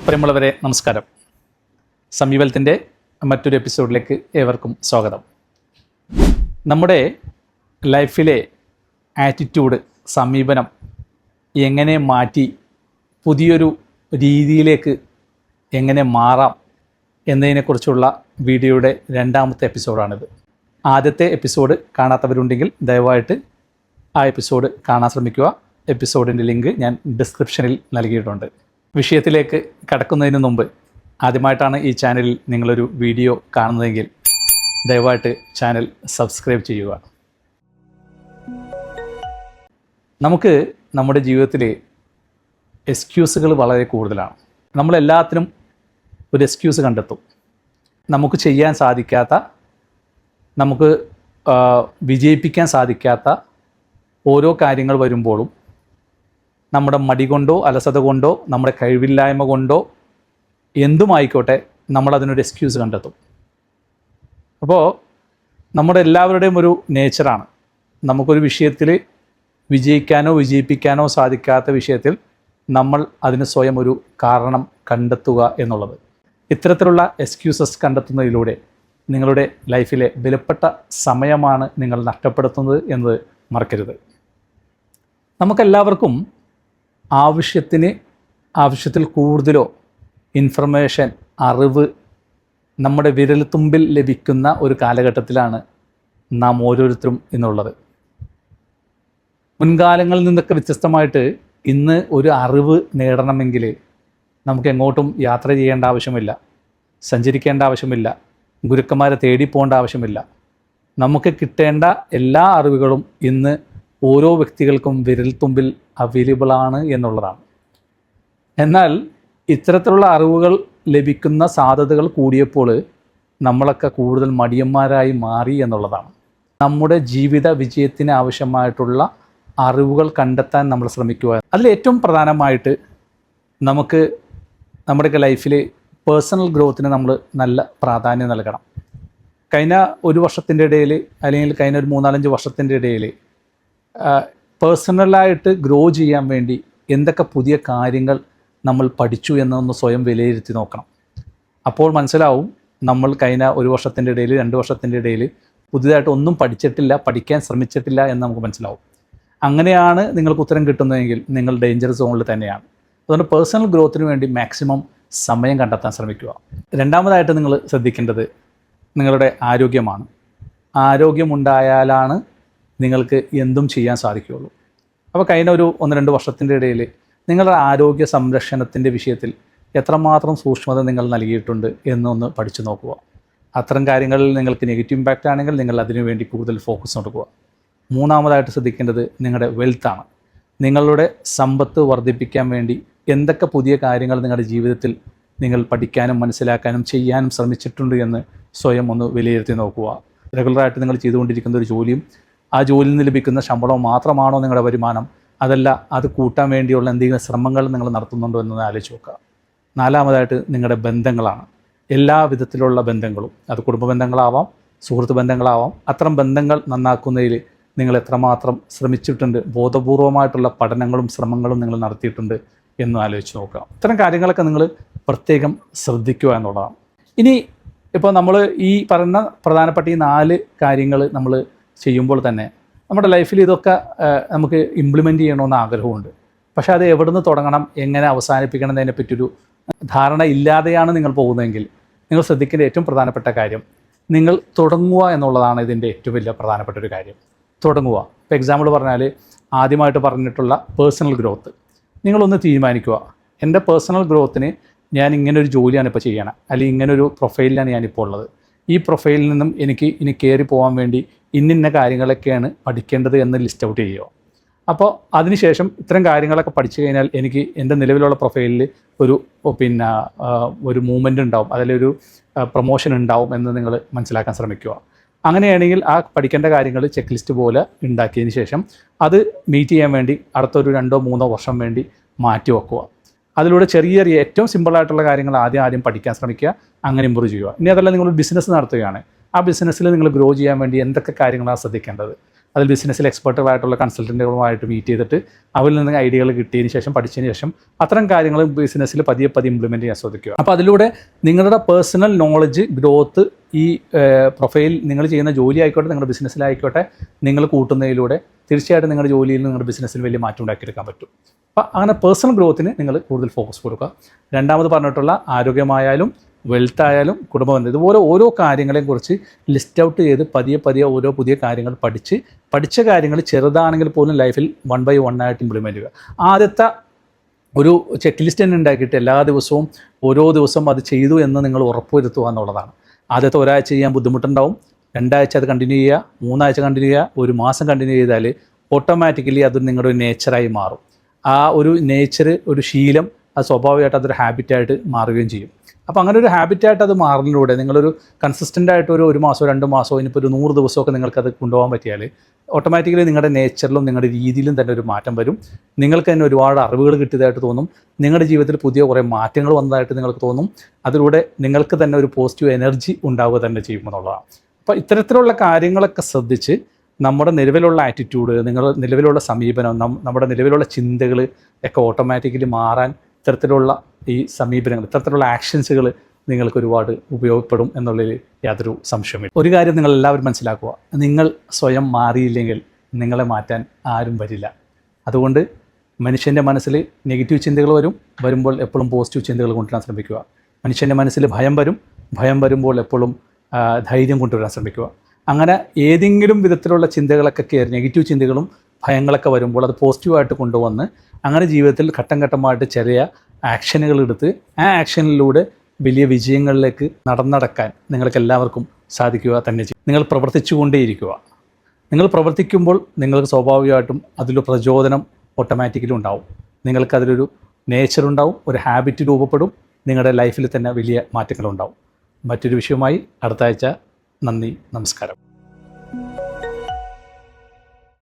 പ്രിയമുള്ളവരെ നമസ്കാരം. സമീപനത്തിൻ്റെ മറ്റൊരു എപ്പിസോഡിലേക്ക് ഏവർക്കും സ്വാഗതം. നമ്മുടെ ലൈഫിലെ ആറ്റിറ്റ്യൂഡ്, സമീപനം എങ്ങനെ മാറ്റി പുതിയൊരു രീതിയിലേക്ക് എങ്ങനെ മാറാം എന്നതിനെക്കുറിച്ചുള്ള വീഡിയോയുടെ രണ്ടാമത്തെ എപ്പിസോഡാണിത്. ആദ്യത്തെ എപ്പിസോഡ് കാണാത്തവരുണ്ടെങ്കിൽ ദയവായിട്ട് ആ എപ്പിസോഡ് കാണാൻ ശ്രമിക്കുക. എപ്പിസോഡിൻ്റെ ലിങ്ക് ഞാൻ ഡിസ്ക്രിപ്ഷനിൽ നൽകിയിട്ടുണ്ട്. വിഷയത്തിലേക്ക് കടക്കുന്നതിന് മുമ്പ് ആദ്യമായിട്ടാണ് ഈ ചാനലിൽ നിങ്ങളൊരു വീഡിയോ കാണുന്നതെങ്കിൽ ദയവായിട്ട് ചാനൽ സബ്സ്ക്രൈബ് ചെയ്യുക. നമുക്ക് നമ്മുടെ ജീവിതത്തിൽ എക്സ്ക്യൂസുകൾ വളരെ കൂടുതലാണ്. നമ്മളെല്ലാത്തിനും ഒരു എക്സ്ക്യൂസ് കണ്ടെത്തും. നമുക്ക് ചെയ്യാൻ സാധിക്കാത്ത, നമുക്ക് വിജയിപ്പിക്കാൻ സാധിക്കാത്ത ഓരോ കാര്യങ്ങൾ വരുമ്പോഴും നമ്മുടെ മടി കൊണ്ടോ അലസത കൊണ്ടോ നമ്മുടെ കഴിവില്ലായ്മ കൊണ്ടോ എന്തുമായിക്കോട്ടെ നമ്മളതിനൊരു എക്സ്ക്യൂസ് കണ്ടെത്തും. അപ്പോൾ നമ്മുടെ എല്ലാവരുടെയും ഒരു നേച്ചറാണ് നമുക്കൊരു വിഷയത്തിൽ വിജയിക്കാനോ വിജയിപ്പിക്കാനോ സാധിക്കാത്ത വിഷയത്തിൽ നമ്മൾ അതിന് സ്വയം ഒരു കാരണം കണ്ടെത്തുക എന്നുള്ളത്. ഇത്തരത്തിലുള്ള എക്സ്ക്യൂസസ് കണ്ടെത്തുന്നതിലൂടെ നിങ്ങളുടെ ലൈഫിലെ വിലപ്പെട്ട സമയമാണ് നിങ്ങൾ നഷ്ടപ്പെടുത്തുന്നത് എന്നത് മറക്കരുത്. നമുക്കെല്ലാവർക്കും ആവശ്യത്തിൽ കൂടുതലോ ഇൻഫർമേഷൻ, അറിവ് നമ്മുടെ വിരൽത്തുമ്പിൽ ലഭിക്കുന്ന ഒരു കാലഘട്ടത്തിലാണ് നാം ഓരോരുത്തരും എന്നുള്ളത്. മുൻകാലങ്ങളിൽ നിന്നൊക്കെ വ്യത്യസ്തമായിട്ട് ഇന്ന് ഒരു അറിവ് നേടണമെങ്കിൽ നമുക്ക് എങ്ങോട്ടും യാത്ര ചെയ്യേണ്ട ആവശ്യമില്ല, സഞ്ചരിക്കേണ്ട ആവശ്യമില്ല, ഗുരുക്കന്മാരെ തേടി പോകേണ്ട ആവശ്യമില്ല. നമുക്ക് കിട്ടേണ്ട എല്ലാ അറിവുകളും ഇന്ന് ഓരോ വ്യക്തികൾക്കും വിരൽത്തുമ്പിൽ അവൈലബിളാണ് എന്നുള്ളതാണ്. എന്നാൽ ഇത്തരത്തിലുള്ള അറിവുകൾ ലഭിക്കുന്ന സാധ്യതകൾ കൂടിയപ്പോൾ നമ്മളൊക്കെ കൂടുതൽ മടിയന്മാരായി മാറി എന്നുള്ളതാണ്. നമ്മുടെ ജീവിത വിജയത്തിന് ആവശ്യമായിട്ടുള്ള അറിവുകൾ കണ്ടെത്താൻ നമ്മൾ ശ്രമിക്കുക. അതിലേറ്റവും പ്രധാനമായിട്ട് നമുക്ക് നമ്മുടെ ലൈഫിൽ പേഴ്സണൽ ഗ്രോത്തിന് നമ്മൾ നല്ല പ്രാധാന്യം നൽകണം. കഴിഞ്ഞ ഒരു വർഷത്തിൻ്റെ ഇടയിൽ, അല്ലെങ്കിൽ കഴിഞ്ഞ ഒരു 3-4 വർഷത്തിൻ്റെ ഇടയിൽ പേഴ്സണലായിട്ട് ഗ്രോ ചെയ്യാൻ വേണ്ടി എന്തൊക്കെ പുതിയ കാര്യങ്ങൾ നമ്മൾ പഠിച്ചു എന്നൊന്ന് സ്വയം വിലയിരുത്തി നോക്കണം. അപ്പോൾ മനസ്സിലാവും നമ്മൾ കഴിഞ്ഞ ഒരു വർഷത്തിൻ്റെ ഇടയിൽ, 2 വർഷത്തിൻ്റെ ഇടയിൽ പുതിയതായിട്ട് ഒന്നും പഠിച്ചിട്ടില്ല, പഠിക്കാൻ ശ്രമിച്ചിട്ടില്ല എന്ന് നമുക്ക് മനസ്സിലാവും. അങ്ങനെയാണ് നിങ്ങൾക്ക് ഉത്തരം കിട്ടുന്നതെങ്കിൽ നിങ്ങൾ ഡേഞ്ചർ സോണിൽ തന്നെയാണ്. അതുകൊണ്ട് പേഴ്സണൽ ഗ്രോത്തിന് വേണ്ടി മാക്സിമം സമയം കണ്ടെത്താൻ ശ്രമിക്കുക. രണ്ടാമതായിട്ട് നിങ്ങൾ ശ്രദ്ധിക്കേണ്ടത് നിങ്ങളുടെ ആരോഗ്യമാണ്. ആരോഗ്യമുണ്ടായാലാണ് നിങ്ങൾക്ക് എന്തും ചെയ്യാൻ സാധിക്കുകയുള്ളൂ. അപ്പോൾ കഴിഞ്ഞ ഒരു 1-2 വർഷത്തിൻ്റെ ഇടയിൽ നിങ്ങളുടെ ആരോഗ്യ സംരക്ഷണത്തിൻ്റെ വിഷയത്തിൽ എത്രമാത്രം സൂക്ഷ്മത നിങ്ങൾ നൽകിയിട്ടുണ്ട് എന്നൊന്ന് പഠിച്ചു നോക്കുക. അത്തരം കാര്യങ്ങളിൽ നിങ്ങൾക്ക് നെഗറ്റീവ് ഇമ്പാക്റ്റ് ആണെങ്കിൽ നിങ്ങൾ അതിനു വേണ്ടി കൂടുതൽ ഫോക്കസ് കൊടുക്കുക. മൂന്നാമതായിട്ട് ശ്രദ്ധിക്കേണ്ടത് നിങ്ങളുടെ വെൽത്താണ്. നിങ്ങളുടെ സമ്പത്ത് വർദ്ധിപ്പിക്കാൻ വേണ്ടി എന്തൊക്കെ പുതിയ കാര്യങ്ങൾ നിങ്ങളുടെ ജീവിതത്തിൽ നിങ്ങൾ പഠിക്കാനും മനസ്സിലാക്കാനും ചെയ്യാനും ശ്രമിച്ചിട്ടുണ്ട് എന്ന് സ്വയം ഒന്ന് വിലയിരുത്തി നോക്കുക. റെഗുലറായിട്ട് നിങ്ങൾ ചെയ്തുകൊണ്ടിരിക്കുന്ന ഒരു ജോലിയും ആ ജോലിയിൽ നിന്ന് ലഭിക്കുന്ന ശമ്പളവും മാത്രമാണോ നിങ്ങളുടെ വരുമാനം, അതല്ല അത് കൂട്ടാൻ വേണ്ടിയുള്ള എന്തെങ്കിലും ശ്രമങ്ങൾ നിങ്ങൾ നടത്തുന്നുണ്ടോ എന്ന് ആലോചിച്ച് നോക്കുക. നാലാമതായിട്ട് നിങ്ങളുടെ ബന്ധങ്ങളാണ്. എല്ലാ വിധത്തിലുള്ള ബന്ധങ്ങളും, അത് കുടുംബ ബന്ധങ്ങളാവാം, സുഹൃത്ത് ബന്ധങ്ങളാവാം. അത്തരം ബന്ധങ്ങൾ നന്നാക്കുന്നതിൽ നിങ്ങൾ എത്രമാത്രം ശ്രമിച്ചിട്ടുണ്ട്, ബോധപൂർവമായിട്ടുള്ള പഠനങ്ങളും ശ്രമങ്ങളും നിങ്ങൾ നടത്തിയിട്ടുണ്ട് എന്ന് ആലോചിച്ച് നോക്കുക. ഇത്തരം കാര്യങ്ങളൊക്കെ നിങ്ങൾ പ്രത്യേകം ശ്രദ്ധിക്കുക എന്നുള്ളതാണ്. ഇനി ഇപ്പോൾ നമ്മൾ ഈ പറയുന്ന പ്രധാനപ്പെട്ട ഈ 4 കാര്യങ്ങൾ നമ്മൾ ചെയ്യുമ്പോൾ തന്നെ നമ്മുടെ ലൈഫിൽ ഇതൊക്കെ നമുക്ക് ഇംപ്ലിമെൻ്റ് ചെയ്യണമെന്ന് ആഗ്രഹമുണ്ട്. പക്ഷേ അത് എവിടെ നിന്ന് തുടങ്ങണം, എങ്ങനെ അവസാനിപ്പിക്കണം എന്നതിനെ പറ്റിയൊരു ധാരണ ഇല്ലാതെയാണ് നിങ്ങൾ പോകുന്നതെങ്കിൽ നിങ്ങൾ ശ്രദ്ധിക്കേണ്ട ഏറ്റവും പ്രധാനപ്പെട്ട കാര്യം നിങ്ങൾ തുടങ്ങുക എന്നുള്ളതാണ്. ഇതിൻ്റെ ഏറ്റവും വലിയ പ്രധാനപ്പെട്ട ഒരു കാര്യം തുടങ്ങുക. ഇപ്പോൾ എക്സാമ്പിൾ പറഞ്ഞാൽ ആദ്യമായിട്ട് പറഞ്ഞിട്ടുള്ള പേഴ്സണൽ ഗ്രോത്ത്. നിങ്ങളൊന്ന് തീരുമാനിക്കുക, എൻ്റെ പേഴ്സണൽ ഗ്രോത്തിന് ഞാൻ ഇങ്ങനൊരു ജോലിയാണ് ഇപ്പോൾ ചെയ്യണം, അല്ലെങ്കിൽ ഇങ്ങനൊരു പ്രൊഫൈലിലാണ് ഞാനിപ്പോൾ ഉള്ളത്. ഈ പ്രൊഫൈലിൽ നിന്നും എനിക്ക് ഇനി കയറി പോകാൻ വേണ്ടി ഇന്ന കാര്യങ്ങളൊക്കെയാണ് പഠിക്കേണ്ടത് എന്ന് ലിസ്റ്റ് ഔട്ട് ചെയ്യുക. അപ്പോൾ അതിനുശേഷം ഇത്തരം കാര്യങ്ങളൊക്കെ പഠിച്ചു കഴിഞ്ഞാൽ എനിക്ക് എൻ്റെ നിലവിലുള്ള പ്രൊഫൈലിൽ ഒരു മൂവ്മെൻ്റ് ഉണ്ടാവും, അതിലൊരു പ്രൊമോഷൻ ഉണ്ടാവും എന്ന് നിങ്ങൾ മനസ്സിലാക്കാൻ ശ്രമിക്കുക. അങ്ങനെയാണെങ്കിൽ ആ പഠിക്കേണ്ട കാര്യങ്ങൾ ചെക്ക് ലിസ്റ്റ് പോലെ ഉണ്ടാക്കിയതിന് ശേഷം അത് മീറ്റ് ചെയ്യാൻ വേണ്ടി അടുത്തൊരു 2-3 വർഷം വേണ്ടി മാറ്റി വെക്കുക. അതിലൂടെ ചെറിയ ഏറ്റവും സിമ്പിളായിട്ടുള്ള കാര്യങ്ങൾ ആദ്യം പഠിക്കാൻ ശ്രമിക്കുക, അങ്ങനെ ഇമ്പ്രൂവ് ചെയ്യുക. ഇനി അതല്ല നിങ്ങളൊരു ബിസിനസ് നടത്തുകയാണ്, ആ ബിസിനസ്സിൽ നിങ്ങൾ ഗ്രോ ചെയ്യാൻ വേണ്ടി എന്തൊക്കെ കാര്യങ്ങളാണ് ശ്രദ്ധിക്കേണ്ടത്, അതിൽ ബിസിനസ്സിൽ എക്സ്പെർട്ടായിട്ടുള്ള കൺസൾട്ടൻറ്റുകളുമായിട്ട് മീറ്റ് ചെയ്തിട്ട് അവരിൽ നിന്ന് ഐഡിയകൾ കിട്ടിയതിന് ശേഷം പഠിച്ചതിന് ശേഷം അത്തരം കാര്യങ്ങൾ ബിസിനസ്സിൽ പതിയെ ഇംപ്ലിമെൻറ്റ് ചെയ്യാൻ ശ്രദ്ധിക്കുക. അപ്പോൾ അതിലൂടെ നിങ്ങളുടെ പേഴ്സണൽ നോളജ് ഗ്രോത്ത് ഈ പ്രൊഫൈൽ നിങ്ങൾ ചെയ്യുന്ന ജോലി ആയിക്കോട്ടെ നിങ്ങളുടെ ബിസിനസ്സിലായിക്കോട്ടെ നിങ്ങൾ കൂട്ടുന്നതിലൂടെ തീർച്ചയായിട്ടും നിങ്ങളുടെ ജോലിയിൽ നിങ്ങളുടെ ബിസിനസ്സിൽ വലിയ മാറ്റം ഉണ്ടാക്കിയെടുക്കാൻ പറ്റും. അപ്പോൾ അങ്ങനെ പേഴ്സണൽ ഗ്രോത്തിന് നിങ്ങൾ കൂടുതൽ ഫോക്കസ് കൊടുക്കുക. രണ്ടാമത് പറഞ്ഞിട്ടുള്ള ആരോഗ്യമായാലും വെൽത്ത് ആയാലും കുടുംബബന്ധം ഇതുപോലെ ഓരോ കാര്യങ്ങളെയും കുറിച്ച് ലിസ്റ്റ് ഔട്ട് ചെയ്ത് പതിയെ ഓരോ പുതിയ കാര്യങ്ങൾ പഠിച്ച കാര്യങ്ങൾ ചെറുതാണെങ്കിൽ പോലും ലൈഫിൽ 1 by 1 ആയിട്ട് ഇംപ്ലിമെൻറ്റ് ചെയ്യുക. ആദ്യത്തെ ഒരു ചെക്ക് ലിസ്റ്റ് തന്നെ ഉണ്ടാക്കിയിട്ട് എല്ലാ ദിവസവും ഓരോ ദിവസം അത് ചെയ്തു എന്ന് നിങ്ങൾ ഉറപ്പുവരുത്തുക എന്നുള്ളതാണ്. ആദ്യത്തെ ഒരാഴ്ച ചെയ്യാൻ ബുദ്ധിമുട്ടുണ്ടാവും, 2 ആഴ്ച അത് കണ്ടിന്യൂ ചെയ്യുക, 3 ആഴ്ച കണ്ടിന്യൂ ചെയ്യുക, 1 മാസം കണ്ടിന്യൂ ചെയ്താൽ ഓട്ടോമാറ്റിക്കലി അത് നിങ്ങളുടെ ഒരു നേച്ചറായി മാറും. ആ ഒരു നേച്ചർ, ഒരു ശീലം, അത് സ്വാഭാവികമായിട്ട് അതൊരു ഹാബിറ്റായിട്ട് മാറുകയും ചെയ്യും. അപ്പോൾ അങ്ങനെ ഒരു ഹാബിറ്റായിട്ട് അത് മാറുന്നതിലൂടെ നിങ്ങളൊരു കൺസിസ്റ്റൻ്റായിട്ട് ഒരു മാസമോ 2 മാസമോ ഇനിയിപ്പോൾ ഒരു 100 ദിവസമൊക്കെ നിങ്ങൾക്കത് കൊണ്ടുപോകാൻ പറ്റിയാൽ ഓട്ടോമാറ്റിക്കലി നിങ്ങളുടെ നേച്ചറിലും നിങ്ങളുടെ രീതിയിലും തന്നെ ഒരു മാറ്റം വരും. നിങ്ങൾക്ക് തന്നെ ഒരുപാട് അറിവുകൾ കിട്ടിയതായിട്ട് തോന്നും, നിങ്ങളുടെ ജീവിതത്തിൽ പുതിയ കുറേ മാറ്റങ്ങൾ വന്നതായിട്ട് നിങ്ങൾക്ക് തോന്നും. അതിലൂടെ നിങ്ങൾക്ക് തന്നെ ഒരു പോസിറ്റീവ് എനർജി ഉണ്ടാവുക തന്നെ ചെയ്യുമെന്നുള്ളതാണ്. അപ്പോൾ ഇത്തരത്തിലുള്ള കാര്യങ്ങളൊക്കെ ശ്രദ്ധിച്ച് നമ്മുടെ നിലവിലുള്ള ആറ്റിറ്റ്യൂഡ്, നിങ്ങളുടെ നിലവിലുള്ള സമീപനം, നമ്മുടെ നിലവിലുള്ള ചിന്തകൾ ഒക്കെ ഓട്ടോമാറ്റിക്കലി മാറാൻ ഇത്തരത്തിലുള്ള ഈ സമീപനങ്ങൾ, ഇത്തരത്തിലുള്ള ആക്ഷൻസുകൾ നിങ്ങൾക്ക് ഒരുപാട് ഉപയോഗപ്പെടും എന്നുള്ളതിൽ യാതൊരു സംശയമില്ല. ഒരു കാര്യം നിങ്ങൾ എല്ലാവരും മനസ്സിലാക്കുക, നിങ്ങൾ സ്വയം മാറിയില്ലെങ്കിൽ നിങ്ങളെ മാറ്റാൻ ആരും വരില്ല. അതുകൊണ്ട് മനുഷ്യൻ്റെ മനസ്സിൽ നെഗറ്റീവ് ചിന്തകൾ വരുമ്പോൾ എപ്പോഴും പോസിറ്റീവ് ചിന്തകൾ കൊണ്ടുവരാൻ ശ്രമിക്കുക. മനുഷ്യൻ്റെ മനസ്സിൽ ഭയം വരുമ്പോൾ എപ്പോഴും ധൈര്യം കൊണ്ടുവരാൻ ശ്രമിക്കുക. അങ്ങനെ ഏതെങ്കിലും വിധത്തിലുള്ള ചിന്തകളൊക്കെ കയറി നെഗറ്റീവ് ചിന്തകളും ഭയങ്ങളൊക്കെ വരുമ്പോൾ അത് പോസിറ്റീവായിട്ട് കൊണ്ടുവന്ന് അങ്ങനെ ജീവിതത്തിൽ ഘട്ടം ഘട്ടമായിട്ട് ചെറിയ ആക്ഷനുകൾ എടുത്ത് ആ ആക്ഷനിലൂടെ വലിയ വിജയങ്ങളിലേക്ക് നടക്കാൻ നിങ്ങൾക്ക് എല്ലാവർക്കും സാധിക്കുക തന്നെ ചെയ്യും. നിങ്ങൾ പ്രവർത്തിച്ചുകൊണ്ടേയിരിക്കുക. നിങ്ങൾ പ്രവർത്തിക്കുമ്പോൾ നിങ്ങൾക്ക് സ്വാഭാവികമായിട്ടും അതിലൊരു പ്രചോദനം ഓട്ടോമാറ്റിക്കലി ഉണ്ടാവും. നിങ്ങൾക്കതിലൊരു നേച്ചറുണ്ടാവും, ഒരു ഹാബിറ്റ് രൂപപ്പെടും, നിങ്ങളുടെ ലൈഫിൽ തന്നെ വലിയ മാറ്റങ്ങളുണ്ടാവും. മറ്റൊരു വിഷയവുമായി അടുത്ത ആഴ്ച. നന്ദി, നമസ്കാരം.